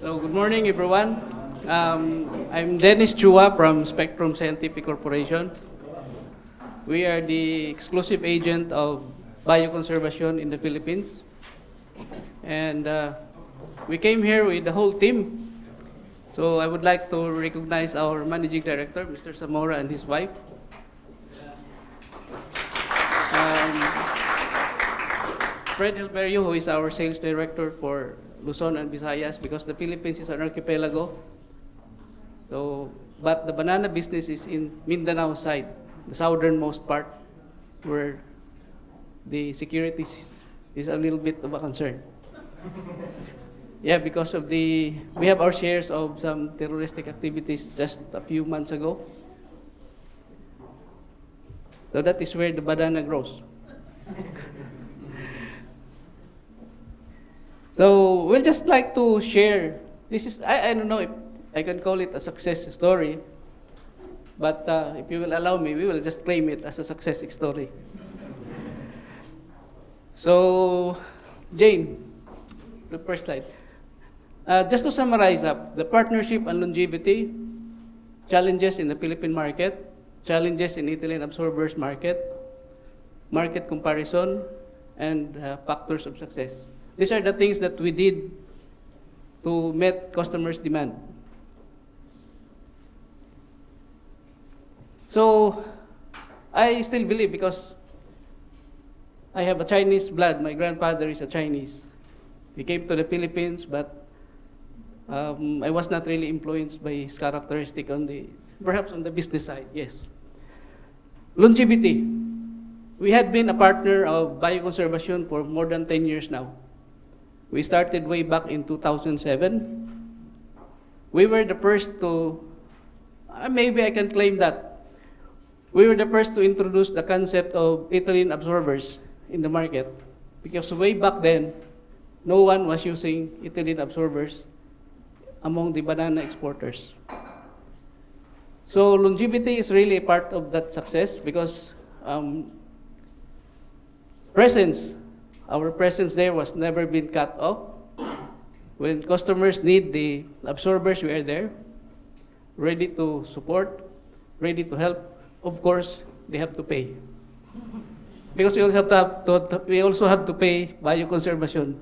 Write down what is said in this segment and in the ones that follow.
So good morning, everyone. I'm Dennis Chua from Spectrum Scientific Corporation. We are the exclusive agent of Bioconservacion in the Philippines. And we came here with the whole team. So I would like to recognize our Managing Director, Mr. Zamora, and his wife. Fred Helperio, who is our Sales Director for Luzon and Visayas, because the Philippines is an archipelago. So, but the banana business is in Mindanao side, the southernmost part, where the security is a little bit of a concern. Yeah, because of we have our shares of some terroristic activities just a few months ago. So that is where the banana grows. So we'll just like to share, this is, I don't know if I can call it a success story, but if you will allow me, we will just claim it as a success story. So, Jane, the first slide. Just to summarize up, the partnership and longevity, challenges in the Philippine market, challenges in ethylene absorbers market, market comparison, and factors of success. These are the things that we did to meet customers' demand. So, I still believe, because I have a Chinese blood, my grandfather is a Chinese. He came to the Philippines, but I was not really influenced by his characteristic perhaps on the business side, yes. Longevity. We had been a partner of Bioconservacion for more than 10 years now. We started way back in 2007. We were the first to, maybe I can claim that, we were the first to introduce the concept of ethylene absorbers in the market. Because way back then, no one was using ethylene absorbers among the banana exporters. So longevity is really a part of that success, because our presence there was never been cut off. When customers need the absorbers, we are there, ready to support, ready to help. Of course, they have to pay. Because we also have to pay Bioconservacion.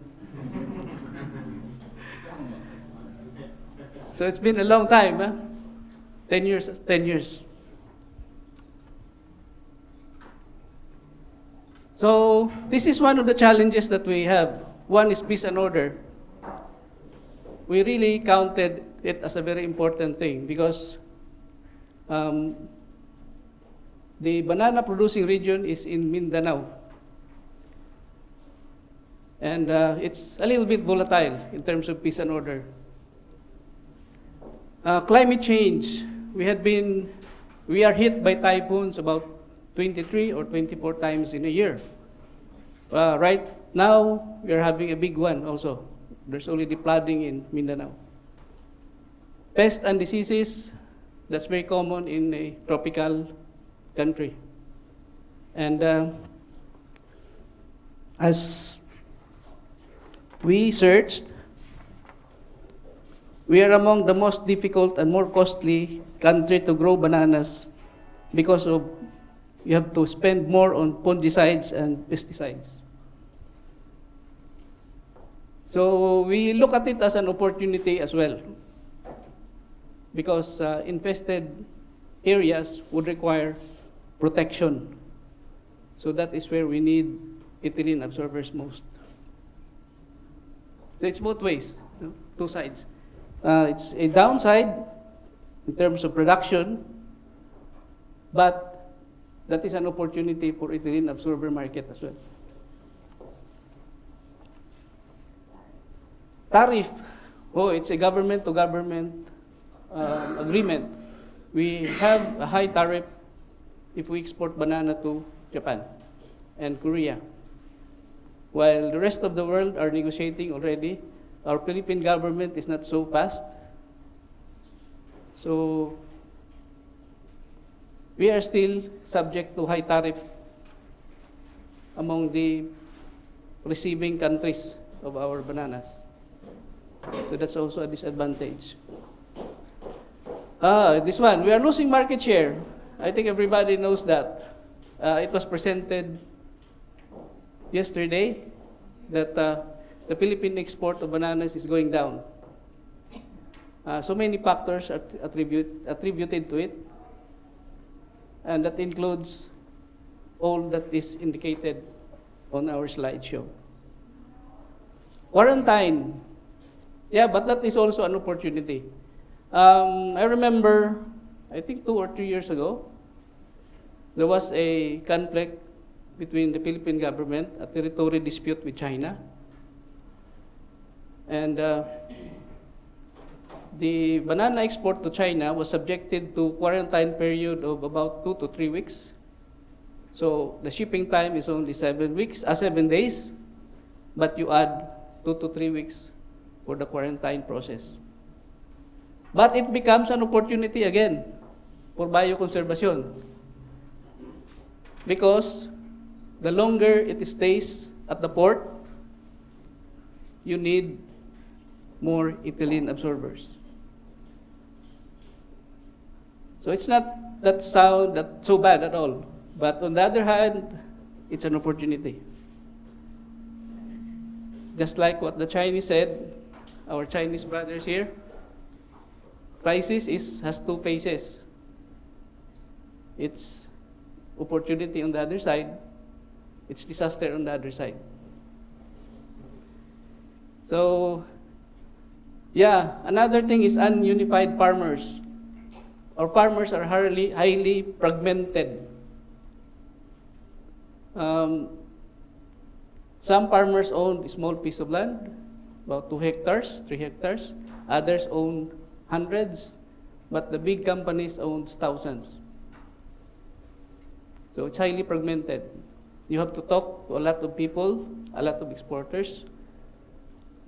So it's been a long time, huh? 10 years. So this is one of the challenges that we have. One is peace and order. We really counted it as a very important thing, because the banana producing region is in Mindanao. And it's a little bit volatile in terms of peace and order. Climate change. We are hit by typhoons about 23 or 24 times in a year. Right now, we are having a big one also. There's already flooding in Mindanao. Pests and diseases, that's very common in a tropical country. And as we searched, we are among the most difficult and more costly country to grow bananas, because of you have to spend more on fungicides and pesticides. So we look at it as an opportunity as well, because infested areas would require protection. So that is where we need ethylene absorbers most. So it's both ways, two sides. It's a downside in terms of production, but that is an opportunity for ethylene absorber market as well. Tariff, it's a government-to-government agreement. We have a high tariff if we export banana to Japan and Korea. While the rest of the world are negotiating already, our Philippine government is not so fast. So we are still subject to high tariff among the receiving countries of our bananas. So that's also a disadvantage. This one, we are losing market share. I think everybody knows that. It was presented yesterday that the Philippine export of bananas is going down. So many factors are attributed to it, and that includes all that is indicated on our slideshow. Quarantine. Yeah, but that is also an opportunity. I remember, I think 2 or 3 years ago, there was a conflict between the Philippine government, a territory dispute with China. And the banana export to China was subjected to quarantine period of about 2 to 3 weeks. So the shipping time is only 7 days, but you add 2 to 3 weeks for the quarantine process. But it becomes an opportunity again for bioconservation, because the longer it stays at the port, you need more ethylene absorbers. So it's not that so bad at all. But on the other hand, it's an opportunity. Just like what the Chinese said, our Chinese brothers here, crisis has 2 phases. It's opportunity on the other side, it's disaster on the other side. So, yeah, another thing is ununified farmers. Our farmers are highly fragmented. Some farmers own a small piece of land, about 2 hectares, 3 hectares. Others own hundreds, but the big companies own thousands. So it's highly fragmented. You have to talk to a lot of people, a lot of exporters,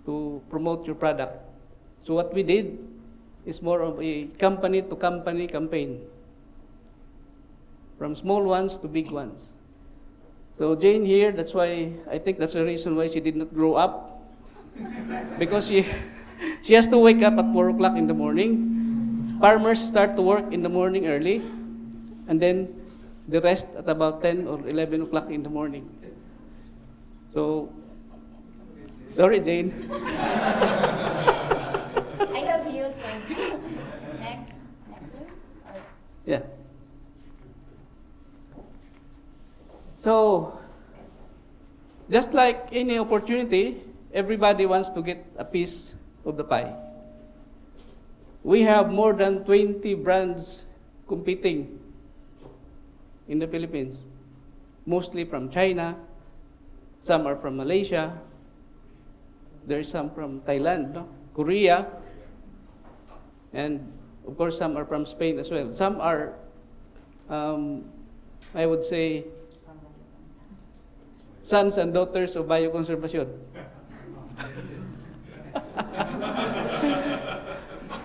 to promote your product. So what we did is more of a company-to-company campaign, from small ones to big ones. So Jane here, that's why, I think that's the reason why she did not grow up, because she has to wake up at 4 o'clock in the morning. Farmers start to work in the morning early, and then the rest at about 10 or 11 o'clock in the morning. So, sorry Jane. I have heels on. Next. Yeah. So, just like any opportunity, everybody wants to get a piece of the pie. We have more than 20 brands competing in the Philippines, mostly from China. Some are from Malaysia. There's some from Thailand, Korea, and of course some are from Spain as well. Some are, I would say, sons and daughters of Bioconservacion.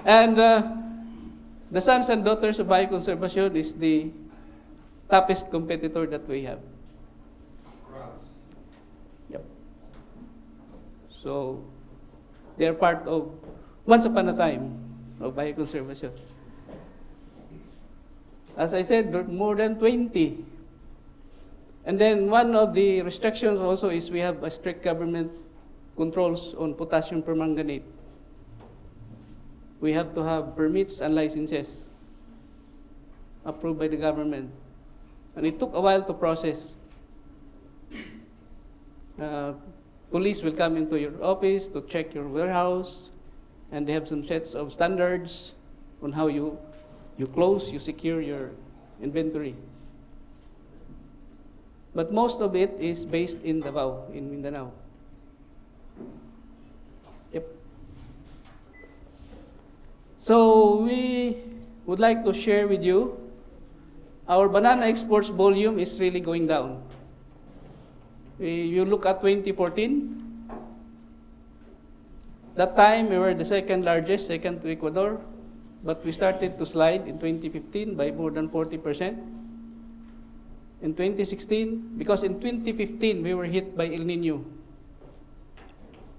And the sons and daughters of Bioconservacion is the toughest competitor that we have. Yep. So they are part of, once upon a time, of Bioconservacion. As I said, there are more than 20. And then one of the restrictions also is we have a strict government controls on potassium permanganate. We have to have permits and licenses approved by the government. And it took a while to process. Police will come into your office to check your warehouse, and they have some sets of standards on how you close, you secure your inventory. But most of it is based in Davao, in Mindanao. Yep. So we would like to share with you, our banana exports volume is really going down. You look at 2014, that time we were the second largest, second to Ecuador, but we started to slide in 2015 by more than 40%. In 2016, because in 2015 we were hit by El Nino.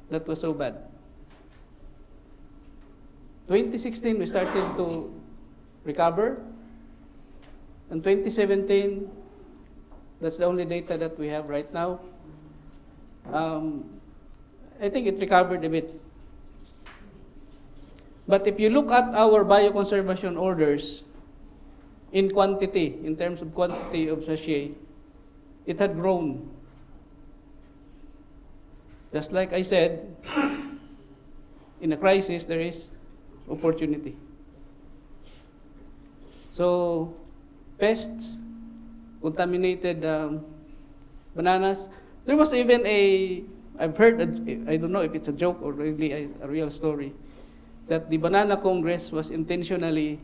That was so bad. 2016, we started to recover. In 2017, that's the only data that we have right now. I think it recovered a bit. But if you look at our bioconservation orders in quantity, in terms of quantity of sachet, it had grown. Just like I said, in a crisis, there is opportunity. So, pests, contaminated bananas. There was even I've heard, I don't know if it's a joke or really a real story, that the Banana Congress was intentionally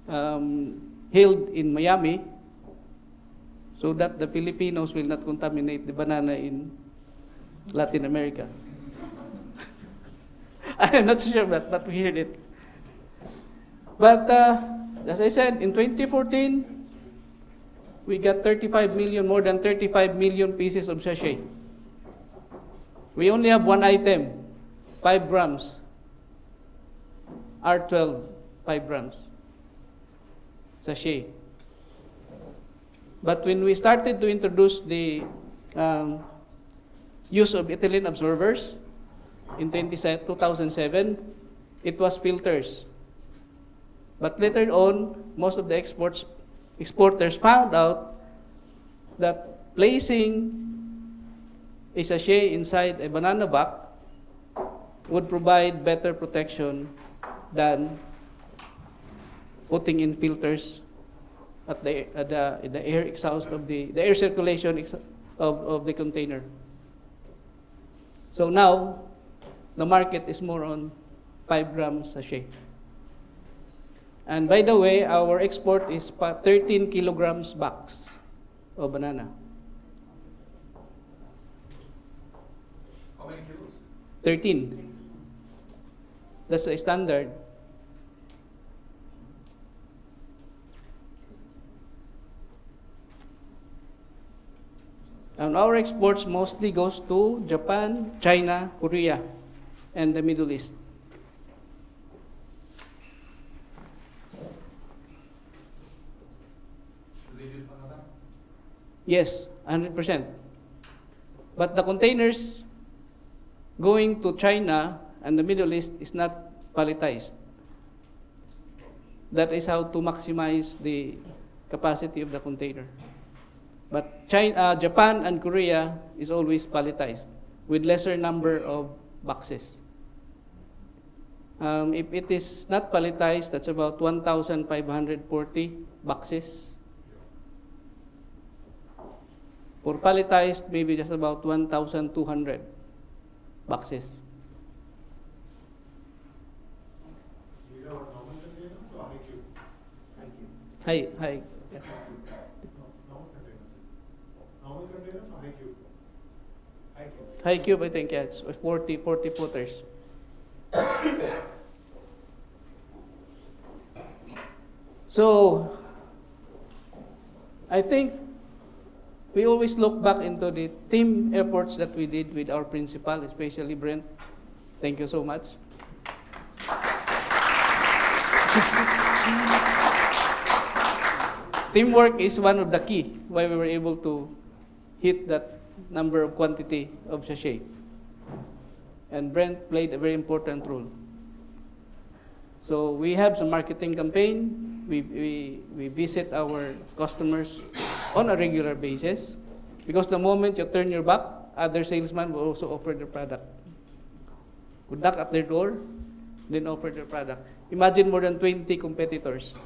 held in Miami so that the Filipinos will not contaminate the banana in Latin America. I'm not sure, but we heard it. But as I said, in 2014, we got 35 million, more than 35 million pieces of sachet. We only have one item, 5 grams, R12, 5 grams, sachet. But when we started to introduce the use of ethylene absorbers in 2007, it was filters. But later on, most of the exporters found out that placing a sachet inside a banana bag would provide better protection than putting in filters at the air exhaust of the air circulation of the container. So now, the market is more on 5 grams sachet. And by the way, our export is 13 kilograms box of banana. How many kilos? 13. That's the standard. And our exports mostly goes to Japan, China, Korea, and the Middle East. Do they use banana? Yes, 100%. But the containers going to China and the Middle East is not palletized. That is how to maximize the capacity of the container. But China, Japan and Korea is always palletized with lesser number of boxes. If it is not palletized, that's about 1,540 boxes. For palletized, maybe just about 1,200 boxes. These are normal containers or high cube? High. Yeah. Normal containers. Normal containers or high cube? High cube. High cube, I think, yeah, it's 40 footers. So, I think we always look back into the team efforts that we did with our principal, especially Brent. Thank you so much. Teamwork is one of the key why we were able to hit that number of quantity of sachet. And Brent played a very important role. So we have some marketing campaign. We visit our customers on a regular basis, because the moment you turn your back, other salesmen will also offer their product. Would knock at their door, then offer their product. Imagine more than 20 competitors.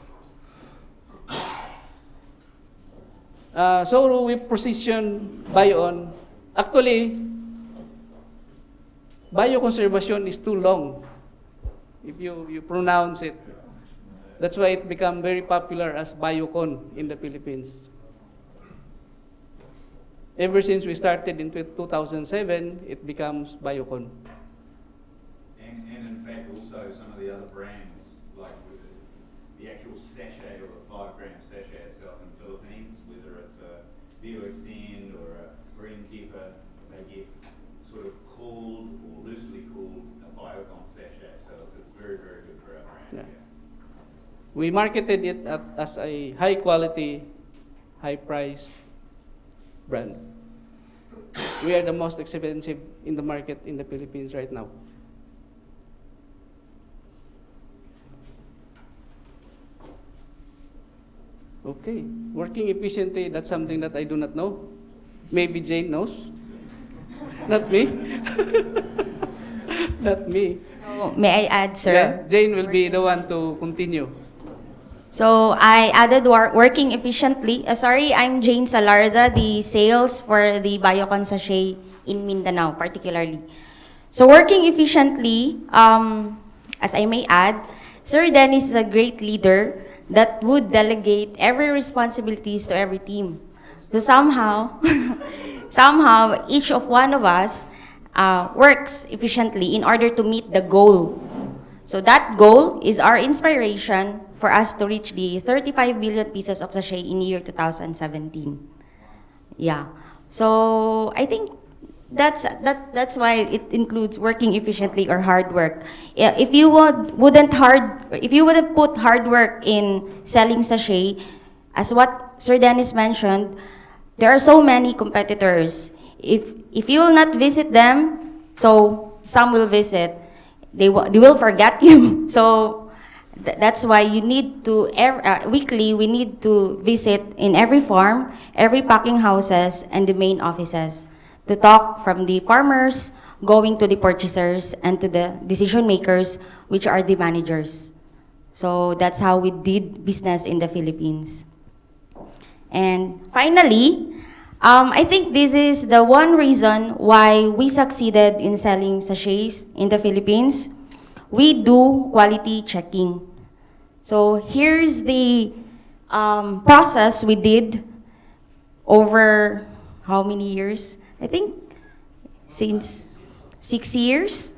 So we position BiOn. Actually, Bioconservacion is too long if you pronounce it. That's why it became very popular as Biocon in the Philippines. Ever since we started in 2007, it becomes Biocon. And in fact, also some of the other brands, like with the actual sachet or the 5-gram sachet itself in the Philippines, whether it's a BioExtend or a Greenkeeper, they get sort of called or loosely called a Biocon sachet. So it's very, very We marketed it as a high quality, high priced brand. We are the most expensive in the market in the Philippines right now. Okay, working efficiently, that's something that I do not know. Maybe Jane knows. Not me. Not me. So, may I add, sir? Yeah, Jane will be the one to continue. So I added working efficiently. Sorry, I'm Jane Salarda, the sales for the Bioconservacion in Mindanao, particularly. So working efficiently, as I may add, Sir Dennis is a great leader that would delegate every responsibilities to every team. So somehow, somehow each of one of us works efficiently in order to meet the goal. So that goal is our inspiration for us to reach the 35 billion pieces of sachet in year 2017. Yeah. So I think that's why it includes working efficiently or hard work. Yeah, if you wouldn't put hard work in selling sachet, as what Sir Dennis mentioned, there are so many competitors. If you will not visit them, so some will visit. They will forget you. So that's why you need to, weekly, we need to visit in every farm, every packing houses, and the main offices to talk from the farmers, going to the purchasers, and to the decision makers, which are the managers. So that's how we did business in the Philippines. And finally, I think this is the one reason why we succeeded in selling sachets in the Philippines. We do quality checking. So here's the process we did over how many years? I think since 6 years.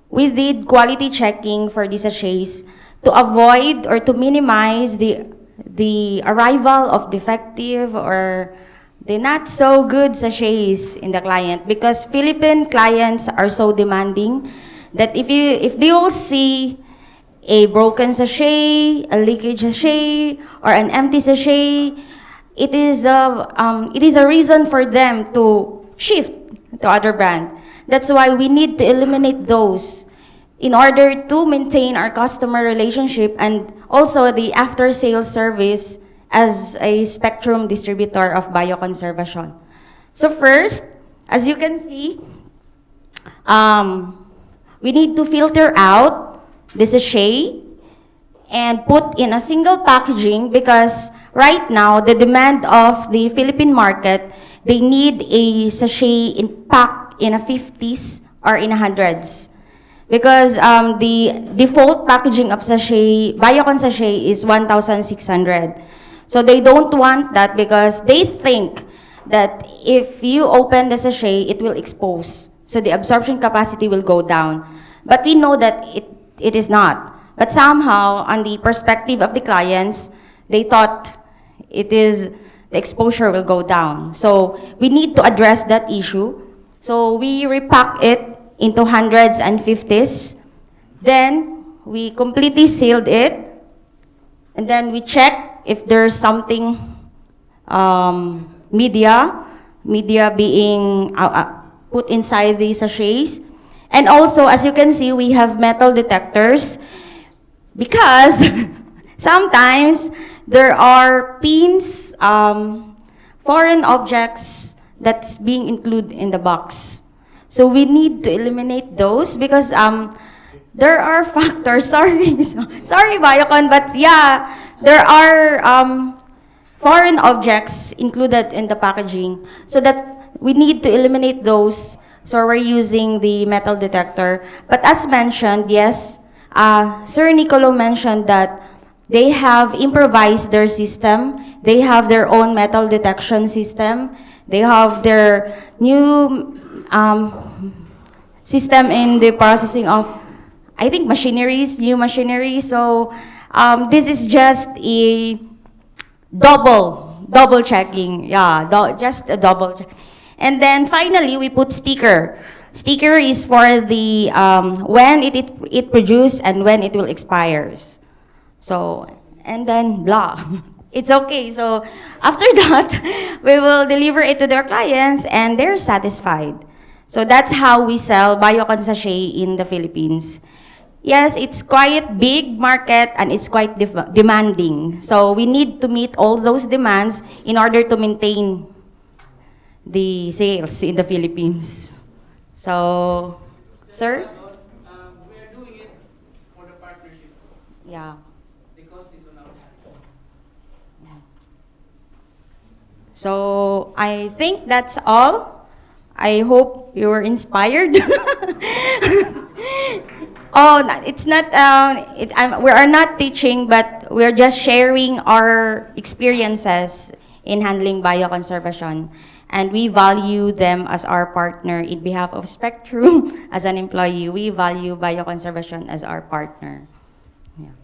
We did quality checking for the sachets to avoid or to minimize the arrival of defective or the not so good sachets in the client, because Philippine clients are so demanding that if they will see a broken sachet, a leakage sachet, or an empty sachet, it is a reason for them to shift to other brand. That's why we need to eliminate those in order to maintain our customer relationship and also the after-sales service as a spectrum distributor of Bioconservacion. So first, as you can see, we need to filter out the sachet and put in a single packaging, because right now the demand of the Philippine market, they need a sachet packed in a 50s or in a 100s. Because the default packaging of sachet, Biocon sachet, is 1,600. So they don't want that because they think that if you open the sachet, it will expose. So the absorption capacity will go down. But we know that it is not. But somehow, on the perspective of the clients, they thought the exposure will go down. So we need to address that issue. So we repack it into 100s and 50s. Then we completely sealed it. And then we check if there's something, media being put inside the sachets. And also, as you can see, we have metal detectors because sometimes there are pins, foreign objects that's being included in the box. So we need to eliminate those because there are factors, sorry Biocon, but yeah, there are foreign objects included in the packaging. So that we need to eliminate those. So we're using the metal detector. But as mentioned, yes, Sir Nicolo mentioned that they have improvised their system. They have their own metal detection system. They have their new system in the processing of, I think, new machinery. So this is just a double checking. Yeah, just a double check. And then finally, we put sticker. Sticker is for the when it produces and when it will expires. So, and then blah. It's okay. So after that, we will deliver it to their clients and they're satisfied. So that's how we sell Bioconservacion in the Philippines. Yes, it's quite big market and it's quite demanding. So we need to meet all those demands in order to maintain the sales in the Philippines. So, sir? We are doing it for the partnership. Yeah. The cost is on our side. So I think that's all. I hope you were inspired. It's not. We are not teaching, but we're just sharing our experiences in handling bioconservation, and we value them as our partner. In behalf of Spectrum, as an employee, we value bioconservation as our partner. Yeah.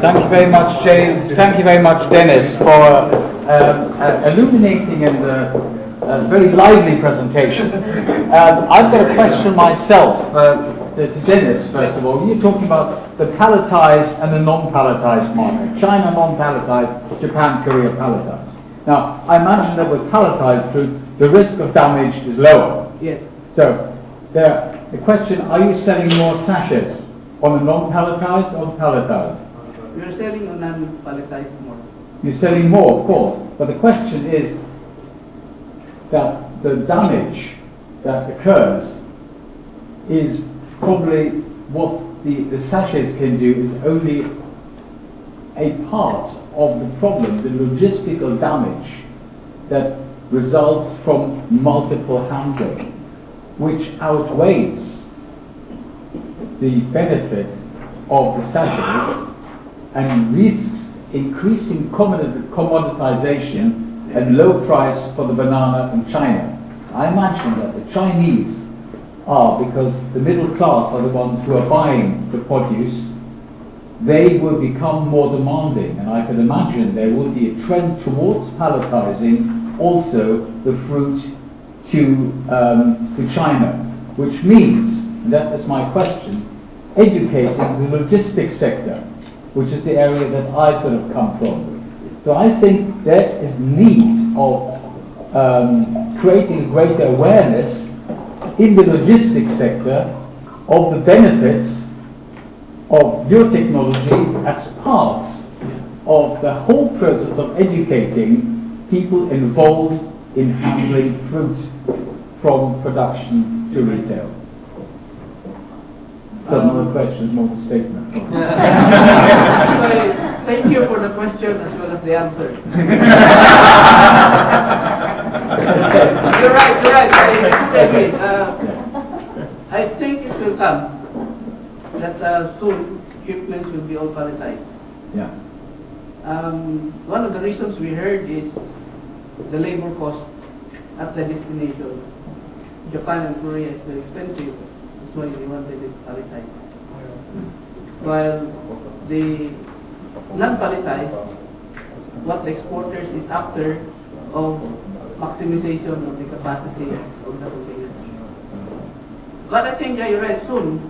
Thank you very much, James. Thank you very much, Dennis, for illuminating and a very lively presentation. I've got a question myself to Dennis, first of all. You're talking about the palletized and the non-palletized market. China non-palletized, Japan, Korea palletized. Now, I imagine that with palletized food, the risk of damage is lower. Yes. So, the question, are you selling more sachets on the non-palletized or the palletized? We are selling on non-palletized more. You're selling more, of course, but the question is that the damage that occurs is probably what the sachets can do is only a part of the problem, the logistical damage that results from multiple handling, which outweighs the benefit of the sachets and risks increasing commoditization and low price for the banana in China. I imagine that the Chinese are, because the middle class are the ones who are buying the produce, they will become more demanding, and I can imagine there will be a trend towards palletizing also the fruit to China, which means, and that is my question, educating the logistics sector, which is the area that I sort of come from. So I think there is need of creating greater awareness in the logistics sector of the benefits of your technology as part of the whole process of educating people involved in handling fruit from production to retail. So not a question, more a statement. So thank you for the question as well as the answer. You're right. I agree. I think it will come that soon equipment will be all palletized. Yeah. One of the reasons we heard is the labor cost at the destination. Japan and Korea is very expensive. That's why they wanted it palletized. While the non-palletized, what the exporters is after of maximization of the capacity of the container. But I think, yeah, you're right, soon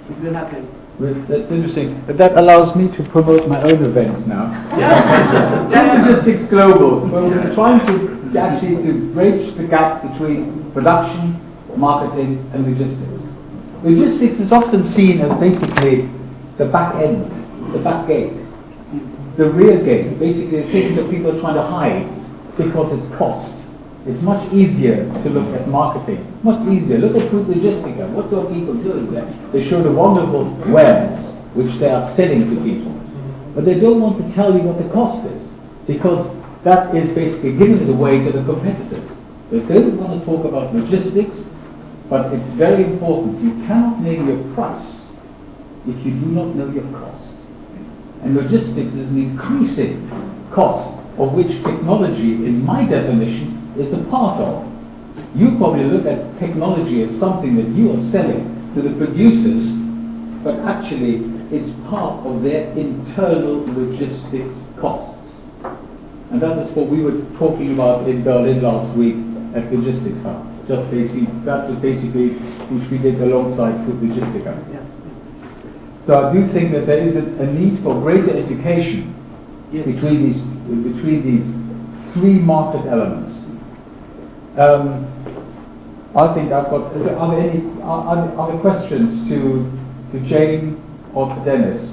it will happen. Well, that's interesting. But that allows me to promote my own event now. Yeah. Logistics Global. Well, we're trying to actually to bridge the gap between production, marketing, and logistics. Logistics is often seen as basically the back end, it's the back gate, the rear gate, basically the things that people are trying to hide because it's cost. It's much easier to look at marketing, much easier. Look at Food Logistica. What are people doing there? They show the wonderful wares which they are selling to people. But they don't want to tell you what the cost is, because that is basically giving it away to the competitors. So they don't want to talk about logistics, but it's very important. You cannot name your price if you do not know your cost. And logistics is an increasing cost, of which technology, in my definition, is a part of. You probably look at technology as something that you are selling to the producers, but actually it's part of their internal logistics costs. And that is what we were talking about in Berlin last week at Logistics Hub. Just basically, that was basically which we did alongside Food Logistica. Yeah. So I do think that there is a need for greater education Yes. between these three market elements. I think I've got. Are there any other questions to Jane or to Dennis?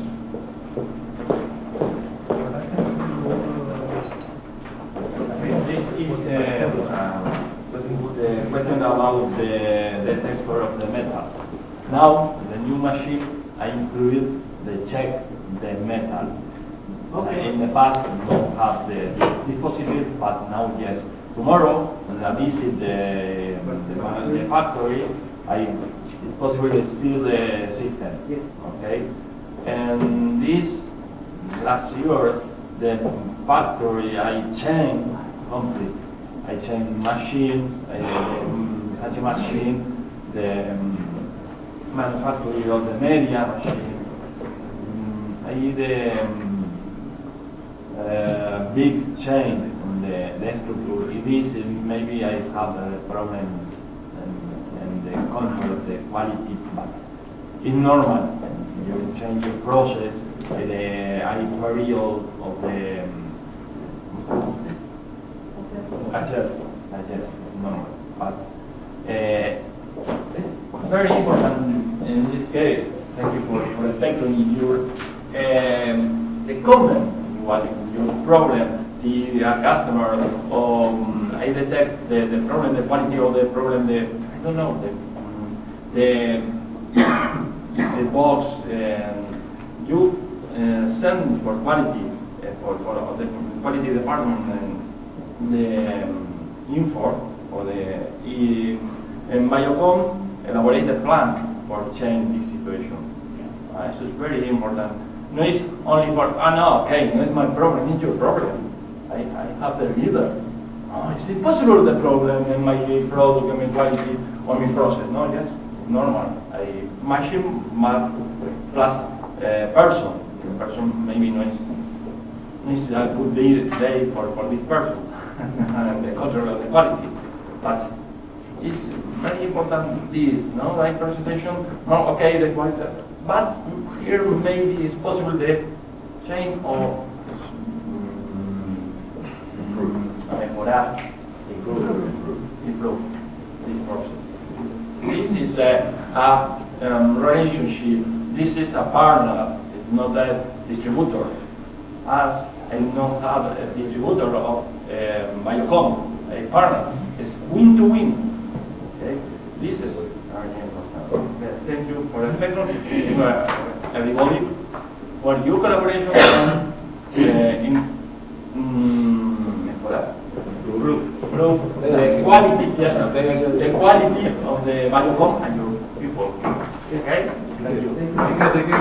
This is the question about the texture of the metal. Now, the new machine, I included the check the metal. Okay. In the past, we don't have the dispositive, but now yes. Tomorrow, when I visit the factory, it's possible to steal the system. Yes. Okay, and this last year, the factory I changed complete. I changed machines, such a machine, the manufacturing of the media machine. I did a big change in the structure. It is maybe I have a problem and the control of the quality, but it's normal. You change the process, the period of the adjust, it's normal. But it's very important in this case. Thank you for respecting your the comment. What your problem? See a customer, I detect the problem, the quality of the problem. I don't know the box. You send for quality for the quality department and the info or the Biocon elaborated plan for change this situation. This is very important. No, it's only for no, okay, no, it's my problem. It's your problem. I have the leader. It's impossible the problem in my product, in my quality, or my process. No, yes, normal. Machine must plus person. The person maybe no is a good day for this person and the control of the quality. But it's very important this, no, like presentation. No, okay, the quality. But here maybe it's possible the change or mejorar, improve this process. This is a relationship. This is a partner. It's not a distributor. As I don't have a distributor of Biocon, a partner. It's win-to-win. Okay? This is very important. Thank you for the spectrum. Everybody for your collaboration in improve the quality, the quality of the Biocon and your people. Okay? Thank you. Thank you.